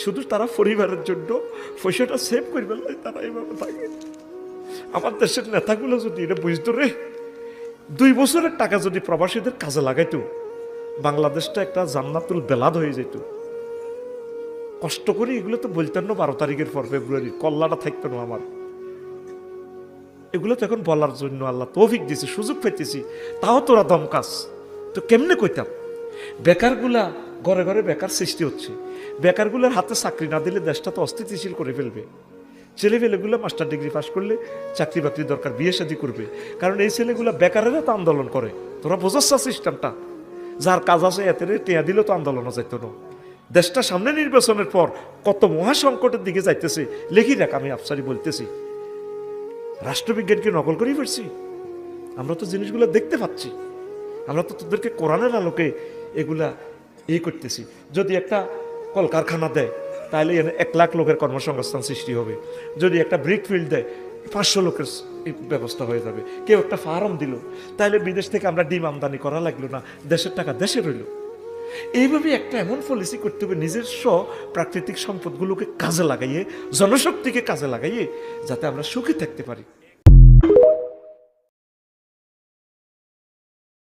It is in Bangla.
শুধু তারা পরিবারের জন্য পয়সাটা সেভ করবে না, তারা এইভাবে থাকে। আমার দেশের নেতাগুলো যদি এটা বুঝতো রে, 2 বছরের টাকা যদি প্রবাসীদের কাজে লাগাইতো, বাংলাদেশটা একটা জান্নাতুল বেলাদ হয়ে যেত। কষ্ট করে এগুলো তো বলতেন না 12 তারিখের পর ফেব্রুয়ারি, কল্লাটা থাকতো না আমার। এগুলো তো এখন বলার জন্য আল্লাহ তৌফিক দিছে, সুযোগ পেতেছি, তাও তোরা দমকাস। তো কেমনে কইতাম? বেকারগুলা ঘরে ঘরে বেকার সৃষ্টি হচ্ছে। বেকারগুলোর হাতে চাকরি না দিলে দেশটা তো অস্থিতিশীল করে ফেলবে। ছেলেপেলেগুলো মাস্টার ডিগ্রি পাস করলে চাকরি বাকরি দরকার, বিয়ে শাদী করবে। কারণ এই ছেলেগুলো বেকারেরা তো আন্দোলন করে। তোরা বোঝাচ্ছ সিস্টেমটা? যার কাজ আছে এতে টেয়া দিলে তো আন্দোলনও যাইত না। দেশটা সামনে নির্বাচনের পর কত মহাসংকটের দিকে যাইতেছে। লেখি রাখ, আমি আফসারি বলতেছি, রাষ্ট্রবিজ্ঞানকে নকল করেই ফেলছি। আমরা তো জিনিসগুলো দেখতে পাচ্ছি। আমরা তো তোদেরকে কোরআনের আলোকে এগুলা করতেছি। যদি একটা কলকারখানা দেয় তাহলে 1 লাখ লোকের কর্মসংস্থান সৃষ্টি হবে। যদি একটা ব্রিক ফিল্ড দেয় 500 লোকের ব্যবস্থা হয়ে যাবে। কেউ একটা ফার্ম দিল, তাহলে বিদেশ থেকে আমরা ডিম আমদানি করা লাগলো না, দেশের টাকা দেশে রইল। এইভাবে একটা এমন পলিসি করতে হবে নিজস্ব প্রাকৃতিক সম্পদগুলোকে কাজে লাগাইয়ে, জনশক্তিকে কাজে লাগাইয়ে, যাতে আমরা সুখী থাকতে পারি।